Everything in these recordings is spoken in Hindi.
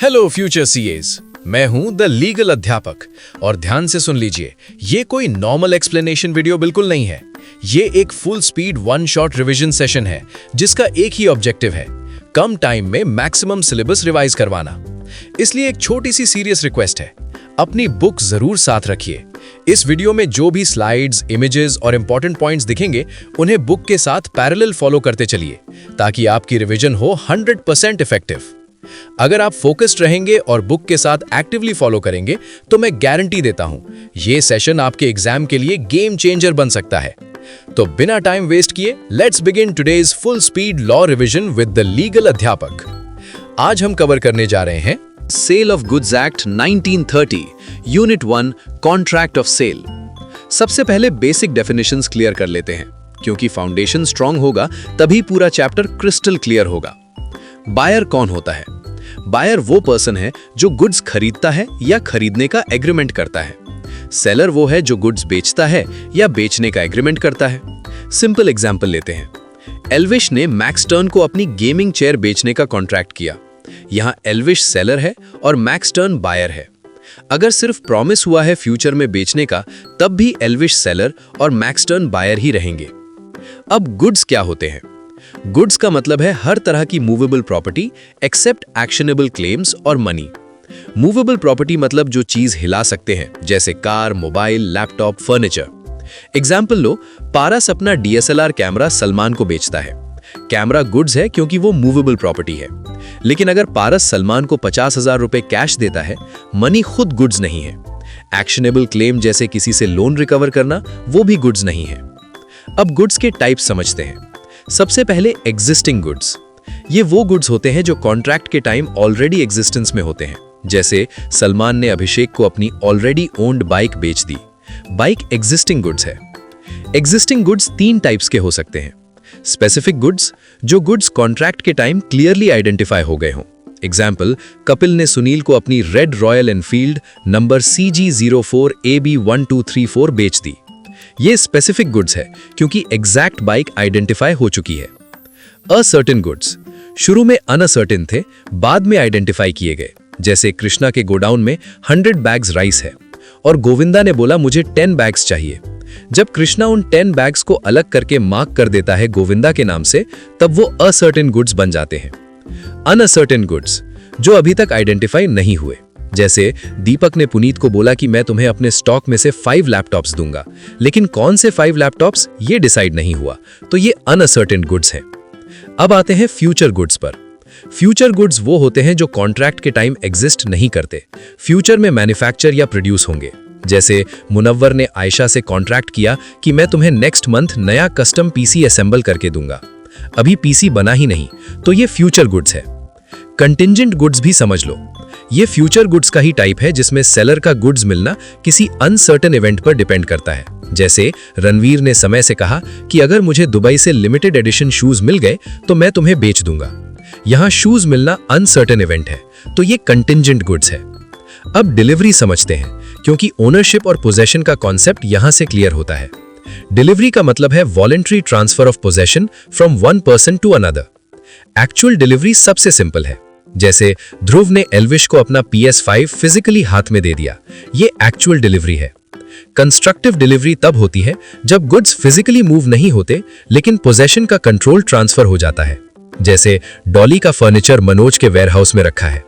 हेलो फ्यूचर सीएस, मैं हूं द लीगल अध्यापक और ध्यान से सुन लीजिए, ये कोई नॉर्मल एक्सप्लेनेशन वीडियो बिल्कुल नहीं है। ये एक full speed one shot revision session है जिसका एक ही ऑब्जेक्टिव है, कम टाइम में मैक्सिमम सिलेबस रिवाइज करवाना। इसलिए एक छोटी सी सीरियस रिक्वेस्ट है, अपनी बुक जरूर साथ रखिए। इस वीडियो में जो भी स्लाइड्स, इमेजेस और इंपॉर्टेंट पॉइंट्स दिखेंगे उन्हें बुक के साथ पैरेलल फॉलो करते चलिए ताकि आपकी रिवीजन हो 100% इफेक्टिव। अगर आप फोकस्ड रहेंगे और बुक के साथ एक्टिवली फॉलो करेंगे तो मैं गारंटी देता हूं ये सेशन आपके एग्जाम के लिए गेम चेंजर बन सकता है। तो बिना टाइम वेस्ट किए let's begin today's full speed law revision with the legal Adhyapak. आज हम कवर करने जा रहे हैं sale of goods act 1930 unit 1 contract of sale. सबसे पहले बेसिक डेफिनेशंस क्लियर कर लेते हैं, क्योंकि फाउंडेशन स्ट्रांग होगा तभी पूरा चैप्टर क्रिस्टल क्लियर होगा। बायर कौन होता है? बायर वो पर्सन है जो गुड्स खरीदता है या खरीदने का एग्रीमेंट करता है। सेलर वो है जो गुड्स बेचता है या बेचने का एग्रीमेंट करता है। सिंपल एग्जांपल लेते हैं। एल्विश ने मैक्स टर्न को अपनी गेमिंग चेयर बेचने का कॉन्ट्रैक्ट किया। यहाँ एल्विश सेलर है और मैक्स टर्न बायर है। अगर सिर्फ प्रॉमिस हुआ है फ्यूचर में बेचने का, तब भी एल्विश सेलर और मैक्स टर्न बायर ही रहेंगे। अब गुड्स क्या होते हैं? गुड्स का मतलब है हर तरह की movable property except actionable claims और मनी। मूवेबल प्रॉपर्टी मतलब जो चीज हिला सकते हैं, जैसे car, mobile, laptop, furniture. Example लो, पारस अपना DSLR कैमरा सलमान को बेचता है। कैमरा गुड्स है क्योंकि वो मूवेबल प्रॉपर्टी है। लेकिन अगर पारस सलमान को 50,000 रुपए कैश देता है, मनी खुद गुड्स नहीं है। एक्शनेबल क्लेम जैसे किसी से लोन रिकवर करना, वो भी गुड्स नहीं है। अब गुड्स के टाइप्स समझते हैं। सबसे पहले एग्जिस्टिंग गुड्स। ये वो गुड्स होते हैं जो कॉन्ट्रैक्ट के टाइम ऑलरेडी एग्जिस्टेंस में होते हैं। जैसे सलमान ने अभिषेक को अपनी ऑलरेडी ओन्ड बाइक बेच दी। बाइक एग्जिस्टिंग गुड्स है। एग्जिस्टिंग गुड्स 3 टाइप्स के हो सकते हैं। स्पेसिफिक गुड्स, जो गुड्स कॉन्ट्रैक्ट के टाइम क्लियरली आइडेंटिफाई हो गए हों। एग्जाम्पल, कपिल ने सुनील को अपनी red royal Enfield number CG04AB1234 बेच दी। ये स्पेसिफिक गुड्स है क्योंकि एग्जैक्ट बाइक आइडेंटिफाई हो चुकी है। असर्टेन गुड्स, शुरू में अनअसर्टेन थे, बाद में आइडेंटिफाई किए गए। जैसे कृष्णा के गोडाउन में 100 बैग्स राइस है और गोविंदा ने बोला मुझे 10 बैग्स चाहिए। जब कृष्णा उन 10 बैग्स को अलग करके मार्क कर देता है गोविंदा के नाम से, तब वो असर्टेन गुड्स बन जाते हैं। अनअसर्टेन गुड्स, जो अभी तक आइडेंटिफाई नहीं हुए। जैसे दीपक ने पुनीत को बोला कि मैं तुम्हें अपने स्टॉक में से 5 लैपटॉप्स दूंगा, लेकिन कौन से 5 लैपटॉप्स ये डिसाइड नहीं हुआ, तो ये अनअसर्टेन गुड्स हैं। अब आते हैं फ्यूचर गुड्स पर। फ्यूचर गुड्स वो होते हैं जो कॉन्ट्रैक्ट के टाइम एग्जिस्ट नहीं करते, फ्यूचर में मैन्युफैक्चर या प्रोड्यूस होंगे। जैसे मुनव्वर ने आयशा से कॉन्ट्रैक्ट किया कि मैं तुम्हें नेक्स्ट मंथ नया कस्टम PC असेंबल करके दूंगा। अभी PC बना ही नहीं, तो ये फ्यूचर गुड्स है। कंटिंजेंट गुड्स भी समझ लो। ये फ्यूचर गुड्स का ही टाइप है जिसमें सेलर का गुड्स मिलना किसी अनसर्टेन इवेंट पर डिपेंड करता है। जैसे रणवीर ने समय से कहा कि अगर मुझे दुबई से लिमिटेड एडिशन शूज मिल गए तो मैं तुम्हें बेच दूंगा। यहाँ शूज मिलना अनसर्टेन इवेंट है, तो ये कंटिंजेंट गुड्स है। अब डिलीवरी समझते हैं, क्योंकि ओनरशिप और पोजेशन का कॉन्सेप्ट यहाँ से क्लियर होता है। डिलीवरी का मतलब है voluntary transfer of possession from one person to another. Actual delivery सबसे सिंपल है। जैसे ध्रुव ने एल्विश को अपना PS5 फिजिकली हाथ में दे दिया, ये एक्चुअल डिलीवरी है। कंस्ट्रक्टिव डिलीवरी तब होती है जब गुड्स फिजिकली मूव नहीं होते, लेकिन पोजेशन का कंट्रोल ट्रांसफर हो जाता है। जैसे डॉली का फर्नीचर मनोज के वेयरहाउस में रखा है।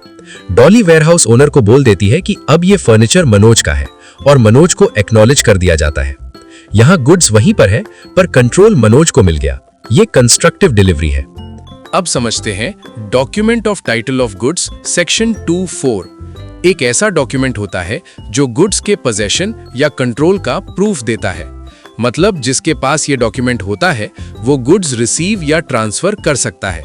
डॉली वेयरहाउस ओनर को बोल देती है कि अब ये फर्नीचर मनोज का है और मनोज को एक्नॉलेज कर दिया जाता है। यहाँ गुड्स वहीं पर है, पर कंट्रोल मनोज को मिल गया। ये कंस्ट्रक्टिव डिलीवरी है। अब समझते हैं document of title of goods section 2(4). एक ऐसा डॉक्यूमेंट होता है जो गुड्स के पोजेशन या कंट्रोल का प्रूफ देता है। मतलब जिसके पास ये डॉक्यूमेंट होता है वो गुड्स रिसीव या ट्रांसफर कर सकता है।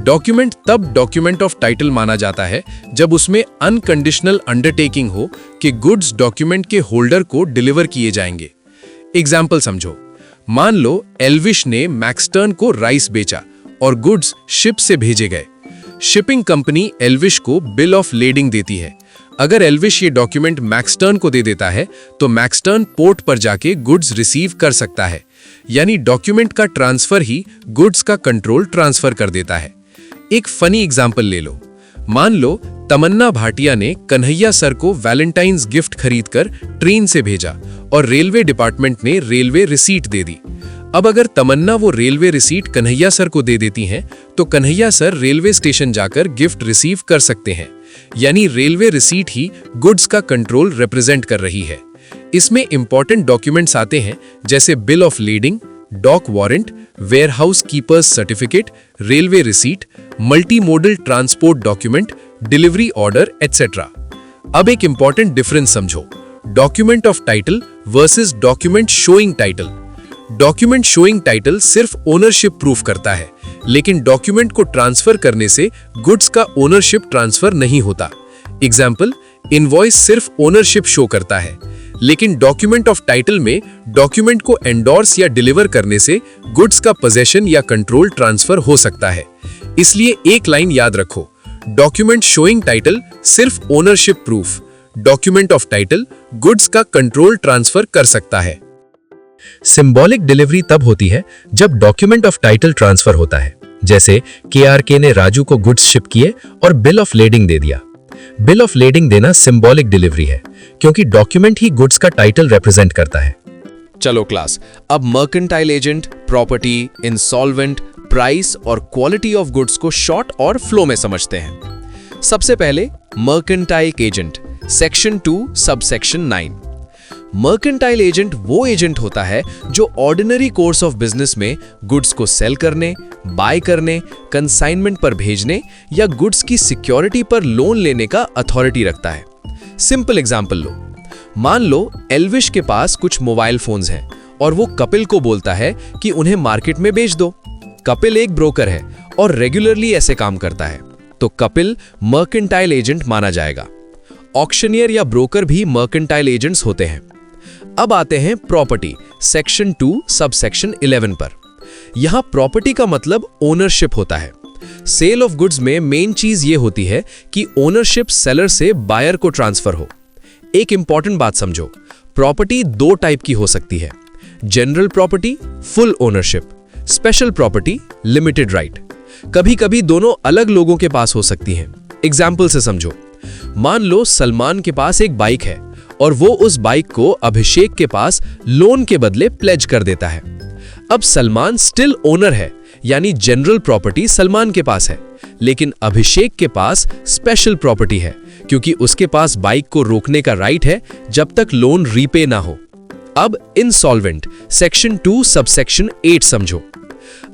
डॉक्यूमेंट तब डॉक्यूमेंट ऑफ टाइटल माना जाता है जब उसमें अनकंडीशनल अंडरटेकिंग हो कि गुड्स डॉक्यूमेंट के होल्डर को डिलीवर किए जाएंगे। एग्जाम्पल समझो, मान लो एल्विश ने मैक्सटर्न को राइस बेचा और गुड्स शिप से भेजे गए। शिपिंग कंपनी एल्विश को बिल ऑफ लेडिंग देती है। अगर एल्विश ये डॉक्यूमेंट मैक्सटर्न को दे देता है तो मैक्सटर्न पोर्ट पर जाके गुड्स रिसीव कर सकता है। यानी डॉक्यूमेंट का ट्रांसफर ही गुड्स का कंट्रोल ट्रांसफर कर देता है। एक फनी एग्जांपल ले लो। मान लो तमन्ना भाटिया ने कन्हैया सर को वैलेंटाइंस गिफ्ट खरीदकर ट्रेन से भेजा और रेलवे डिपार्टमेंट ने रेलवे रिसीट दे दी। अब अगर तमन्ना वो रेलवे रिसीट कन्हैया सर को दे देती हैं, तो कन्हैया सर रेलवे स्टेशन जाकर गिफ्ट रिसीव कर सकते हैं। यानी रेलवे रिसीट ही गुड्स का कंट्रोल रिप्रेजेंट कर रही है। इसमें इंपॉर्टेंट डॉक्यूमेंट्स आते हैं जैसे bill of lading, dock warrant, warehouse keepers certificate, railway receipt, multi modal transport document, delivery order et cetera. अब एक इंपॉर्टेंट डिफरेंस समझो, document of title versus document showing title. Document showing title सिर्फ ओनरशिप प्रूफ करता है, लेकिन डॉक्यूमेंट को ट्रांसफर करने से गुड्स का ओनरशिप ट्रांसफर नहीं होता। एग्जाम्पल, इनवॉइस सिर्फ ओनरशिप शो करता है, लेकिन डॉक्यूमेंट ऑफ टाइटल में डॉक्यूमेंट को एंडोर्स या डिलीवर करने से गुड्स का पोजेशन या कंट्रोल ट्रांसफर हो सकता है। इसलिए एक लाइन याद रखो, डॉक्यूमेंट शोइंग टाइटल सिर्फ ownership proof, document of title goods का कंट्रोल ट्रांसफर कर सकता है। सिंबॉलिक डिलीवरी तब होती है जब डॉक्यूमेंट ऑफ टाइटल ट्रांसफर होता है, जैसे KRK ने राजू को गुड्स शिप किए और बिल ऑफ लेडिंग दे दिया। बिल ऑफ लेडिंग देना सिंबॉलिक डिलीवरी है, क्योंकि डॉक्यूमेंट ही गुड्स का टाइटल रिप्रेजेंट करता है। चलो क्लास, अब mercantile agent, property, insolvent, price और क्वालिटी ऑफ गुड्स को शॉर्ट और फ्लो में समझते हैं। सबसे पहले mercantile agent, section 2 subsection 9। Mercantile agent वो एजेंट होता है जो ऑर्डिनरी कोर्स ऑफ बिजनेस में गुड्स को सेल करने, बाय करने, कंसाइनमेंट पर भेजने या गुड्स की सिक्योरिटी पर लोन लेने का अथॉरिटी रखता है। सिंपल एग्जांपल लो, मान लो एल्विश के पास कुछ मोबाइल फोन्स हैं और वो कपिल को बोलता है कि उन्हें मार्केट में बेच दो। कपिल एक ब्रोकर है और रेगुलरली ऐसे काम करता है, तो कपिल मर्केंटाइल एजेंट माना जाएगा। ऑक्शनियर या ब्रोकर भी मर्केंटाइल एजेंट्स होते हैं। अब आते हैं प्रॉपर्टी, सेक्शन 2 सबसेक्शन 11 पर। यहां प्रॉपर्टी का मतलब ओनरशिप होता है। सेल ऑफ गुड्स में मेन चीज ये होती है कि ओनरशिप सेलर से बायर को ट्रांसफर हो। एक इंपॉर्टेंट बात समझो, प्रॉपर्टी दो टाइप की हो सकती है, general property full ownership, special property limited right. कभी कभी दोनों अलग लोगों के पास हो सकती हैं। एग्जाम्पल से समझो, मान लो सलमान के पास एक बाइक है और वो उस बाइक को अभिषेक के पास लोन के बदले प्लेज कर देता है। अब सलमान स्टिल ओनर है, यानी जनरल प्रॉपर्टी सलमान के पास है, लेकिन अभिषेक के पास स्पेशल प्रॉपर्टी है, क्योंकि उसके पास बाइक को रोकने का राइट है जब तक लोन रीपे ना हो। अब इंसॉल्वेंट, सेक्शन 2 सबसेक्शन 8 समझो।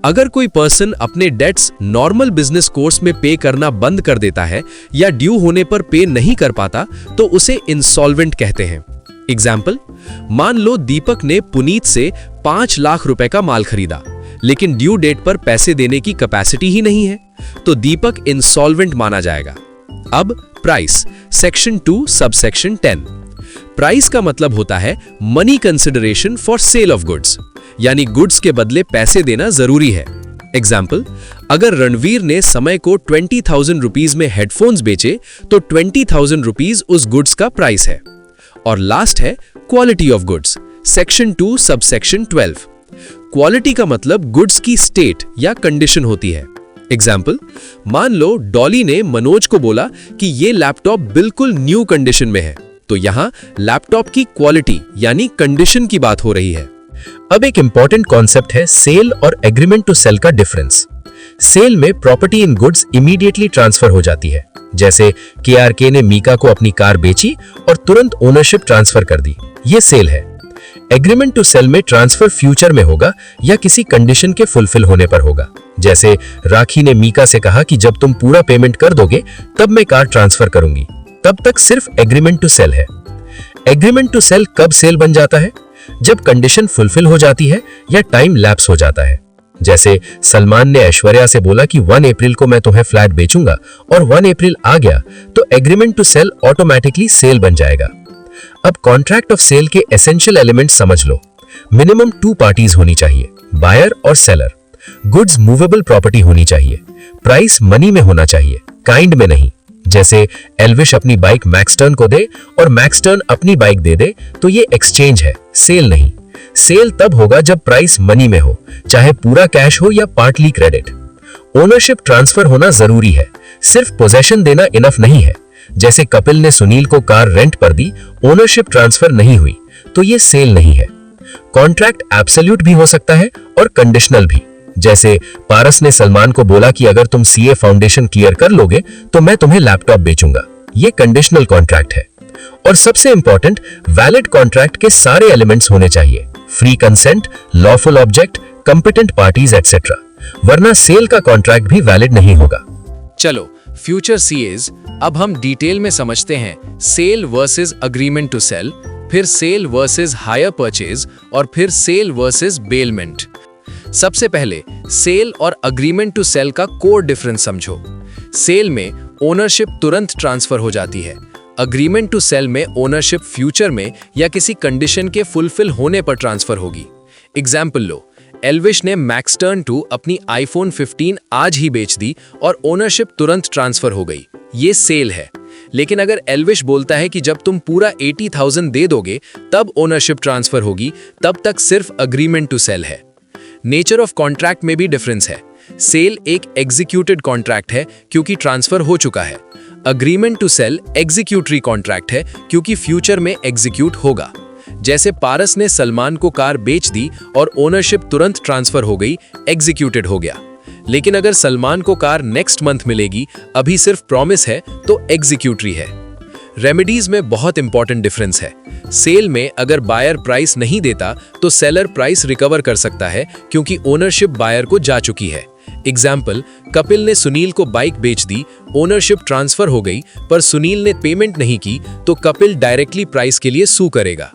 अगर कोई पर्सन अपने डेट्स नॉर्मल बिजनेस कोर्स में पे करना बंद कर देता है या ड्यू होने पर पे नहीं कर पाता, तो उसे इंसॉल्वेंट कहते हैं। एग्जाम्पल, मान लो दीपक ने पुनीत से 5 लाख रुपए का माल खरीदा, लेकिन ड्यू डेट पर पैसे देने की कैपेसिटी ही नहीं है, तो दीपक इंसॉल्वेंट माना जाएगा। अब प्राइस, सेक्शन 2 सबसेक्शन 10। प्राइस का मतलब होता है money consideration for sale of goods, यानी गुड्स के बदले पैसे देना जरूरी है। एग्जाम्पल, अगर रणवीर ने समय को 20,000 रुपीज में हेडफोन्स बेचे, तो 20,000 रुपीज उस गुड्स का प्राइस है। और लास्ट है quality of goods, section 2 subsection 12। Quality का मतलब गुड्स की स्टेट या कंडीशन होती है। एग्जाम्पल, मान लो डॉली ने मनोज को बोला कि ये लैपटॉप बिल्कुल न्यू कंडीशन में है, तो यहां लैपटॉप की क्वालिटी यानी कंडीशन की बात हो रही है। अब एक इंपॉर्टेंट कॉन्सेप्ट है सेल और एग्रीमेंट टू सेल का डिफरेंस। सेल में property in goods immediately transfer हो जाती है, जैसे KRK ने मीका को अपनी कार बेची और तुरंत ओनरशिप ट्रांसफर कर दी, ये सेल है। एग्रीमेंट टू सेल में ट्रांसफर फ्यूचर में होगा या किसी कंडीशन के फुलफिल होने पर होगा, जैसे राखी ने मीका से कहा कि जब तुम पूरा पेमेंट कर दोगे तब मैं कार ट्रांसफर करूंगी। तब तक सिर्फ एग्रीमेंट टू सेल है। एग्रीमेंट टू सेल कब सेल बन जाता है? जब कंडीशन फुलफिल हो जाती है या टाइम लैप्स हो जाता है। जैसे सलमान ने ऐश्वर्या से बोला कि 1 अप्रैल को मैं तुम्हें फ्लैट बेचूंगा और 1 अप्रैल आ गया, तो agreement to sell automatically sale बन जाएगा। अब कॉन्ट्रैक्ट ऑफ सेल के एसेंशियल एलिमेंट्स समझ लो। मिनिमम 2 पार्टीज होनी चाहिए, बायर और सेलर। गुड्स मूवेबल प्रॉपर्टी होनी चाहिए। प्राइस मनी में होना चाहिए, काइंड में नहीं। जैसे एल्विश अपनी बाइक मैक्सटर्न को दे और मैक्सटर्न अपनी बाइक दे दे, तो ये एक्सचेंज है, सेल नहीं। सेल तब होगा जब प्राइस मनी में हो, चाहे पूरा कैश हो या पार्टली क्रेडिट। ओनरशिप ट्रांसफर होना जरूरी है, सिर्फ पोजेशन देना इनफ नहीं है। जैसे कपिल ने सुनील को कार रेंट पर दी, ओनरशिप ट्रांसफर नहीं हुई, तो ये सेल नहीं है। कॉन्ट्रैक्ट एब्सोल्यूट भी हो सकता है और कंडीशनल भी। जैसे पारस ने सलमान को बोला कि अगर तुम सीए फाउंडेशन क्लियर कर लोगे तो मैं तुम्हें लैपटॉप बेचूंगा। ये कंडीशनल कॉन्ट्रैक्ट है। और सबसे इंपॉर्टेंट, वैलिड कॉन्ट्रैक्ट के सारे एलिमेंट्स होने चाहिए, free consent, lawful object, competent parties etcetera, वरना सेल का कॉन्ट्रैक्ट भी वैलिड नहीं होगा। चलो फ्यूचर सीएज, अब हम डिटेल में समझते हैं sale versus agreement to sell, फिर सेल वर्सेस हायर परचेज और फिर सेल वर्सेस बेलमेंट। सबसे पहले सेल और अग्रीमेंट टू सेल का कोर डिफरेंस समझो। सेल में ओनरशिप तुरंत ट्रांसफर हो जाती है, अग्रीमेंट टू सेल में ओनरशिप फ्यूचर में या किसी कंडीशन के फुलफिल होने पर ट्रांसफर होगी। एग्जाम्पल लो, एल्विश ने मैक्सटर्न 2 अपनी आईफोन 15 आज ही बेच दी और ओनरशिप तुरंत ट्रांसफर हो गई, ये सेल है। लेकिन अगर एल्विश बोलता है कि जब तुम पूरा 80,000 दे दोगे तब ओनरशिप ट्रांसफर होगी, तब तक सिर्फ अग्रीमेंट टू सेल है। नेचर ऑफ कॉन्ट्रैक्ट में भी डिफरेंस है। सेल एक एग्जीक्यूटेड कॉन्ट्रैक्ट है क्योंकि ट्रांसफर हो चुका है। Agreement to sell executory contract है क्योंकि फ्यूचर में एग्जीक्यूट होगा। जैसे पारस ने सलमान को कार बेच दी और ओनरशिप तुरंत ट्रांसफर हो गई, एग्जीक्यूटेड हो गया। लेकिन अगर सलमान को कार नेक्स्ट मंथ मिलेगी, अभी सिर्फ प्रॉमिस है, तो एग्जीक्यूटरी है। रेमेडीज में बहुत इंपॉर्टेंट डिफरेंस है। सेल में अगर बायर प्राइस नहीं देता तो सेलर प्राइस रिकवर कर सकता है क्योंकि ओनरशिप बायर को जा चुकी है। एग्जाम्पल, कपिल ने सुनील को बाइक बेच दी, ओनरशिप ट्रांसफर हो गई, पर सुनील ने पेमेंट नहीं की तो कपिल डायरेक्टली प्राइस के लिए सू करेगा।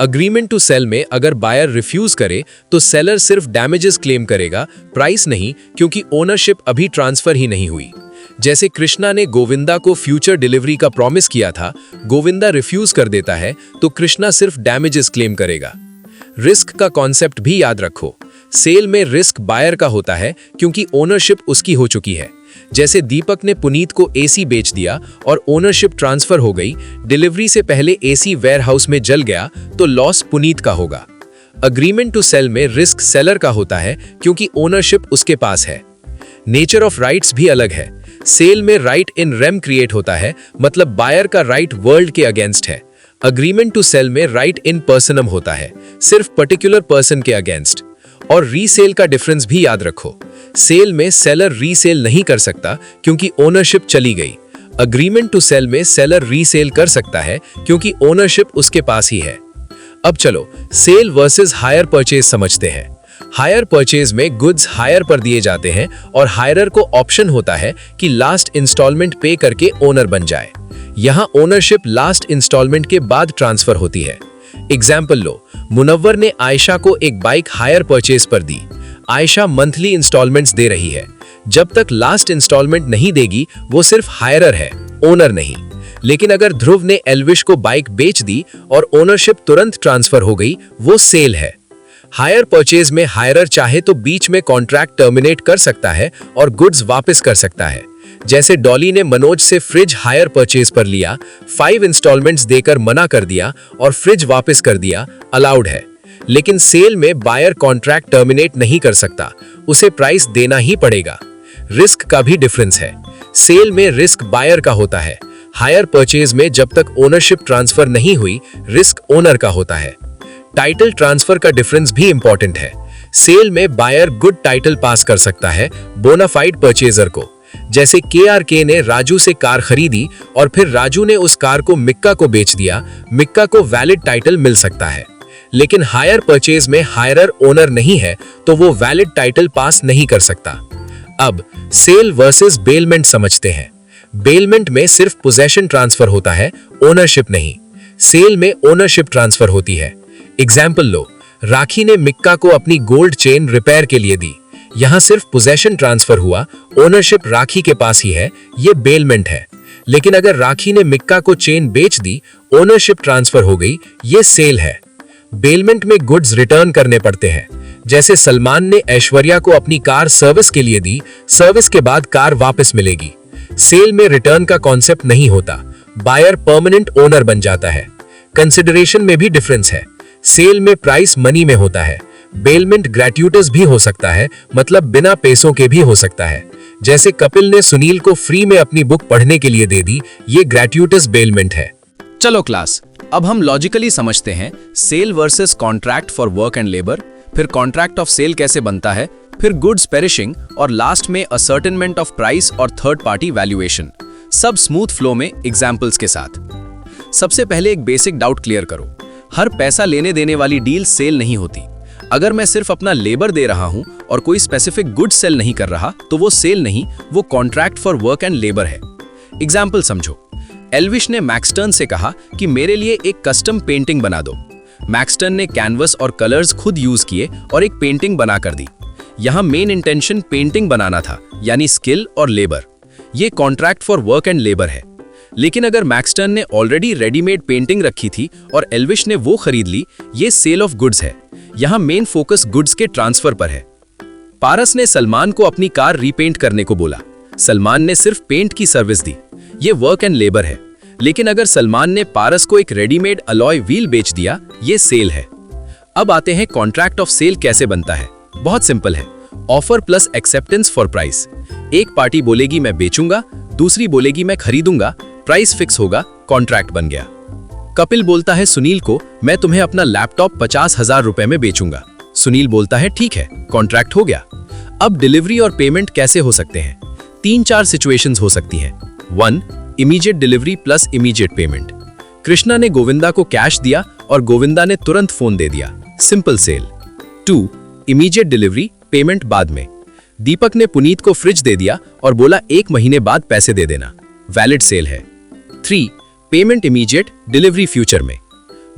अग्रीमेंट टू सेल में अगर बायर रिफ्यूज करे तो सेलर सिर्फ डैमेजेस क्लेम करेगा, प्राइस नहीं, क्योंकि ओनरशिप अभी ट्रांसफर ही नहीं हुई। जैसे कृष्णा ने गोविंदा को फ्यूचर डिलीवरी का प्रॉमिस किया था, गोविंदा रिफ्यूज कर देता है तो कृष्णा सिर्फ डैमेजेस क्लेम करेगा। रिस्क का कॉन्सेप्ट भी याद रखो। सेल में रिस्क बायर का होता है क्योंकि ओनरशिप उसकी हो चुकी है। जैसे दीपक ने पुनीत को एसी बेच दिया और ओनरशिप ट्रांसफर हो गई, डिलीवरी से पहले एसी वेयरहाउस में जल गया तो लॉस पुनीत का होगा। अग्रीमेंट टू सेल में रिस्क सेलर का होता है क्योंकि ओनरशिप उसके पास है। नेचर ऑफ राइट्स भी अलग है। सेल में राइट इन रेम क्रिएट होता है, मतलब बायर का राइट वर्ल्ड के अगेंस्ट है। अग्रीमेंट टू सेल में राइट इन पर्सनम होता है, सिर्फ पर्टिकुलर पर्सन के अगेंस्ट। और रीसेल का डिफरेंस भी याद रखो। सेल में सेलर रीसेल नहीं कर सकता क्योंकि ओनरशिप चली गई। अग्रीमेंट टू सेल में सेलर रीसेल कर सकता है क्योंकि ओनरशिप उसके पास ही है। अब चलो सेल वर्सेस हायर परचेज समझते हैं। हायर परचेज में गुड्स हायर पर दिए जाते हैं और हायरर को ऑप्शन होता है कि लास्ट इंस्टॉलमेंट पे करके ओनर बन जाए। यहां ओनरशिप लास्ट इंस्टॉलमेंट के बाद ट्रांसफर होती है। एग्जाम्पल लो, मुनव्वर ने आयशा को एक बाइक हायर परचेज पर दी। आयशा मंथली इंस्टॉलमेंट्स दे रही है। जब तक लास्ट इंस्टॉलमेंट नहीं देगी वो सिर्फ हायरर है, ओनर नहीं। लेकिन अगर ध्रुव ने एल्विश को बाइक बेच दी और ओनरशिप तुरंत ट्रांसफर हो गई, वो सेल है। हायर परचेज में हायरर चाहे तो बीच में कॉन्ट्रैक्ट टर्मिनेट कर सकता है और गुड्स वापस कर सकता है। जैसे डॉली ने मनोज से फ्रिज हायर परचेज पर लिया, 5 इंस्टॉलमेंट्स देकर मना कर दिया और फ्रिज वापस कर दिया, अलाउड है। लेकिन सेल में बायर कॉन्ट्रैक्ट टर्मिनेट नहीं कर सकता, उसे प्राइस देना ही पड़ेगा। रिस्क का भी डिफरेंस है। सेल में रिस्क बायर का होता है, हायर परचेज में जब तक ओनरशिप ट्रांसफर नहीं हुई, रिस्क ओनर का होता है। टाइटल ट्रांसफर का डिफरेंस भी इंपॉर्टेंट है। सेल में बायर गुड टाइटल पास कर सकता है बोनाफाइड परचेजर को। जैसे केआरके ने राजू से कार खरीदी और फिर राजू ने उस कार को मिक्का को बेच दिया, मिक्का को वैलिड टाइटल मिल सकता है। लेकिन हायर परचेज में हायरर ओनर नहीं है तो वो वैलिड टाइटल पास नहीं कर सकता। अब सेल वर्सेस बेलमेंट समझते हैं। बेलमेंट में सिर्फ पोजेशन ट्रांसफर होता है, ओनरशिप नहीं। सेल में ओनरशिप ट्रांसफर होती है। एग्जाम्पल लो, राखी ने मिक्का को अपनी गोल्ड चेन रिपेयर के लिए दी। यहां सिर्फ पोजेशन ट्रांसफर हुआ, ओनरशिप राखी के पास ही है, ये बेलमेंट है। लेकिन अगर राखी ने मिक्का को चेन बेच दी, ओनरशिप ट्रांसफर हो गई, ये सेल है। बेलमेंट में गुड्स रिटर्न करने पड़ते हैं। जैसे सलमान ने ऐश्वर्या को अपनी कार सर्विस के लिए दी, सर्विस के बाद कार वापस मिलेगी। सेल में रिटर्न का कॉन्सेप्ट नहीं होता, बायर परमानेंट ओनर बन जाता है। कंसिडरेशन में भी डिफरेंस है। सेल में प्राइस मनी में होता है, बेलमेंट ग्रेट्यूटस भी हो सकता है, मतलब बिना पैसों के भी हो सकता है। जैसे कपिल ने सुनील को फ्री में अपनी बुक पढ़ने के लिए दे दी, ये ग्रेट्यूटस बेलमेंट है। चलो क्लास, अब हम लॉजिकली समझते हैं sale versus contract for work and labour, फिर कॉन्ट्रैक्ट ऑफ सेल कैसे बनता है, फिर गुड्स पेरिशिंग और लास्ट में असर्टेनमेंट ऑफ प्राइस और थर्ड पार्टी वैल्यूएशन, सब स्मूथ फ्लो में एग्जांपल्स के साथ। सबसे पहले एक बेसिक डाउट क्लियर करो, हर पैसा लेने देने वाली डील सेल नहीं होती। अगर मैं सिर्फ अपना लेबर दे रहा हूं और कोई स्पेसिफिक गुड सेल नहीं कर रहा तो वो सेल नहीं, वो contract for work and labour है। एग्जाम्पल समझो, एल्विश ने मैक्सटर्न से कहा कि मेरे लिए एक कस्टम पेंटिंग बना दो। मैक्सटर्न ने कैनवस और कलर्स खुद यूज किए और एक पेंटिंग बना कर दी। यहां मेन इंटेंशन पेंटिंग बनाना था, यानी स्किल और लेबर। ये contract for work and labour है। लेकिन अगर मैक्सटर्न ने ऑलरेडी रेडीमेड पेंटिंग रखी थी और एल्विश ने वो खरीद ली, ये सेल ऑफ गुड्स है। यहां मेन फोकस गुड्स के ट्रांसफर पर है। पारस ने सलमान को अपनी कार रीपेंट करने को बोला। सलमान ने सिर्फ पेंट की सर्विस दी, ये वर्क एंड लेबर है। लेकिन अगर सलमान ने पारस को एक रेडीमेड अलॉय व्हील बेच दिया, ये सेल है। अब आते हैं कॉन्ट्रैक्ट ऑफ सेल कैसे बनता है। बहुत सिंपल है, offer plus acceptance for price. एक पार्टी बोलेगी मैं बेचूंगा, दूसरी बोलेगी मैं खरीदूंगा, प्राइस फिक्स होगा, कॉन्ट्रैक्ट बन गया। कपिल बोलता है सुनील को, मैं तुम्हें अपना लैपटॉप 50,000 रुपए में बेचूंगा। सुनील बोलता है ठीक है, कॉन्ट्रैक्ट हो गया। अब डिलीवरी और पेमेंट कैसे हो सकते हैं? 3-4 सिचुएशंस हो सकती हैं। 1. Immediate delivery plus immediate payment. Krishna ने गोविंदा को कैश दिया और गोविंदा ने तुरंत फोन दे दिया, simple sale. 2. Immediate delivery, payment बाद में। दीपक ने पुनीत को फ्रिज दे दिया और बोला 1 महीने बाद पैसे दे देना, वैलिड सेल है। 3. पेमेंट इमीडिएट, डिलीवरी फ्यूचर में।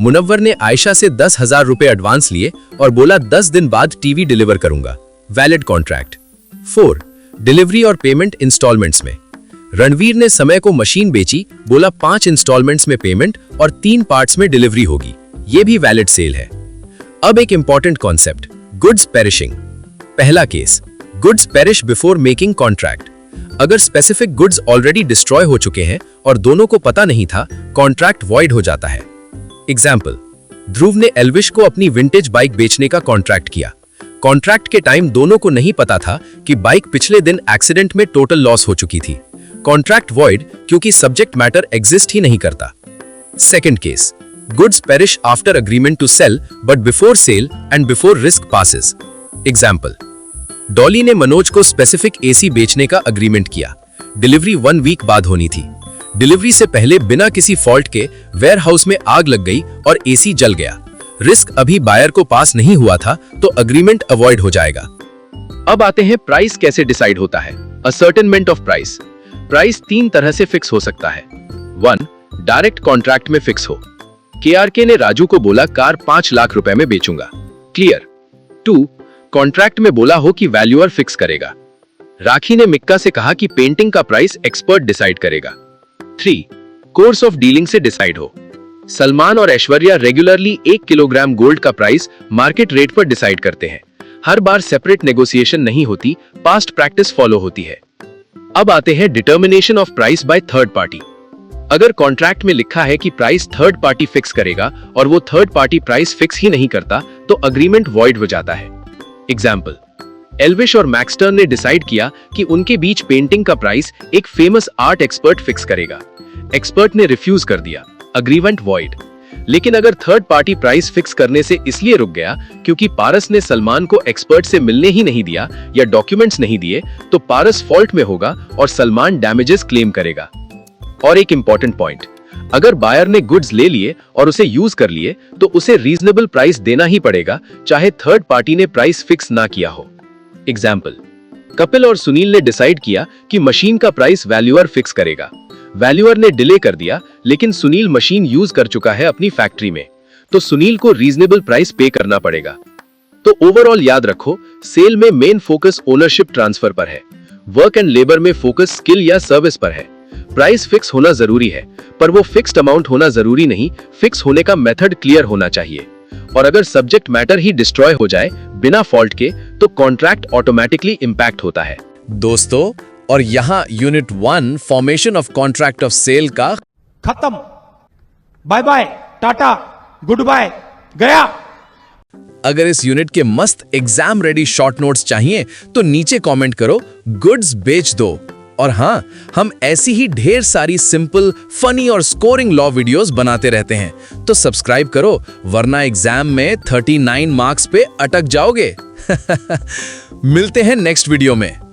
मुनव्वर ने आयशा से 10,000 रुपए एडवांस लिए और बोला 10 दिन बाद टीवी डिलीवर करूंगा, वैलिड कॉन्ट्रैक्ट। 4. डिलीवरी और पेमेंट इंस्टॉलमेंट्स में। रणवीर ने समय को मशीन बेची, बोला 5 इंस्टॉलमेंट्स में पेमेंट और 3 पार्ट्स में डिलीवरी होगी, यह भी वैलिड सेल है। अब एक इंपॉर्टेंट कॉन्सेप्ट, गुड्स पेरिशिंग। पहला केस, goods perish before making contract. अगर स्पेसिफिक गुड्स ऑलरेडी डिस्ट्रॉय हो चुके हैं और दोनों को पता नहीं था, कॉन्ट्रैक्ट वॉइड हो जाता है। एग्जाम्पल, ध्रुव ने एल्विश को अपनी विंटेज बाइक बेचने का कॉन्ट्रैक्ट किया। कॉन्ट्रैक्ट के टाइम दोनों को नहीं पता था कि बाइक पिछले दिन एक्सीडेंट में टोटल लॉस हो चुकी थी। कॉन्ट्रैक्ट वॉइड, क्योंकि सब्जेक्ट मैटर एग्जिस्ट ही नहीं करता। Second case, goods perish after agreement to sell but before sale and before risk passes. Example, Dolly ने मनोज को स्पेसिफिक एसी बेचने का अग्रीमेंट किया। डिलीवरी 1 वीक बाद होनी थी। डिलीवरी से पहले बिना किसी फॉल्ट के वेयरहाउस में आग लग गई और एसी जल गया। रिस्क अभी बायर को पास नहीं हुआ था, तो अग्रीमेंट अवॉइड हो जाएगा। अब आते हैं प्राइस कैसे डिसाइड होता है। Ascertainment of price. प्राइस 3 तरह से फिक्स हो सकता है। 1. डायरेक्ट कॉन्ट्रैक्ट में फिक्स हो। केआरके ने राजू को बोला कार 5 लाख रुपए में बेचूंगा, क्लियर। 2. कॉन्ट्रैक्ट में बोला हो कि वैल्यूअर फिक्स करेगा। राखी ने मिक्का से कहा कि पेंटिंग का प्राइस एक्सपर्ट डिसाइड करेगा। 3. कोर्स ऑफ डीलिंग से डिसाइड हो। सलमान और ऐश्वर्या रेगुलरली 1 किलोग्राम गोल्ड का प्राइस मार्केट रेट पर डिसाइड करते हैं। हर बार सेपरेट नेगोशिएशन नहीं होती, पास्ट प्रैक्टिस फॉलो होती है। अब आते हैं determination of price by third party. अगर कॉन्ट्रैक्ट में लिखा है कि प्राइस थर्ड पार्टी फिक्स करेगा और वो थर्ड पार्टी प्राइस फिक्स ही नहीं करता, तो अग्रीमेंट वॉइड हो जाता है। एग्जाम्पल, एल्विश और मैक्सटर्न ने डिसाइड किया कि उनके बीच पेंटिंग का प्राइस एक फेमस आर्ट एक्सपर्ट फिक्स करेगा। एक्सपर्ट ने रिफ्यूज कर दिया, अग्रीमेंट वॉइड। लेकिन अगर थर्ड पार्टी प्राइस फिक्स करने से इसलिए रुक गया क्योंकि पारस ने सलमान को एक्सपर्ट से मिलने ही नहीं दिया या डॉक्यूमेंट्स नहीं दिए, तो पारस फॉल्ट में होगा और सलमान डैमेजेस क्लेम करेगा। और एक इंपॉर्टेंट पॉइंट, अगर बायर ने गुड्स ले लिए और उसे यूज कर लिए, तो उसे रीजनेबल प्राइस देना ही पड़ेगा, चाहे थर्ड पार्टी ने प्राइस फिक्स ना किया हो। एग्जाम्पल, कपिल और सुनील ने डिसाइड किया कि मशीन का प्राइस वैल्यूअर फिक्स करेगा। वैल्यूअर ने डिले कर दिया, लेकिन सुनील मशीन यूज कर चुका है अपनी फैक्ट्री में, तो सुनील को रीजनेबल प्राइस पे करना पड़ेगा। तो ओवरऑल याद रखो, सेल में मेन फोकस ओनरशिप ट्रांसफर पर है, वर्क एंड लेबर में फोकस स्किल या सर्विस पर है। प्राइस फिक्स होना जरूरी है, पर वो फिक्स्ड अमाउंट होना जरूरी नहीं, फिक्स होने का मेथड क्लियर होना चाहिए। और अगर सब्जेक्ट मैटर ही डिस्ट्रॉय हो जाए बिना फॉल्ट के, तो कॉन्ट्रैक्ट ऑटोमेटिकली इंपैक्ट होता है। दोस्तों, और यहाँ unit 1 formation of contract of sale का खत्म। Bye bye, tata, goodbye, गया। अगर इस यूनिट के मस्त एग्जाम रेडी शॉर्ट नोट्स चाहिए तो नीचे कमेंट करो, गुड्स बेच दो। और हाँ, हम ऐसी ही ढेर सारी सिंपल, फनी और स्कोरिंग लॉ वीडियोस बनाते रहते हैं, तो सब्सक्राइब करो, वरना एग्जाम में 39 मार्क्स पे अटक जाओगे। मिलते हैं नेक्स्ट वीडियो में।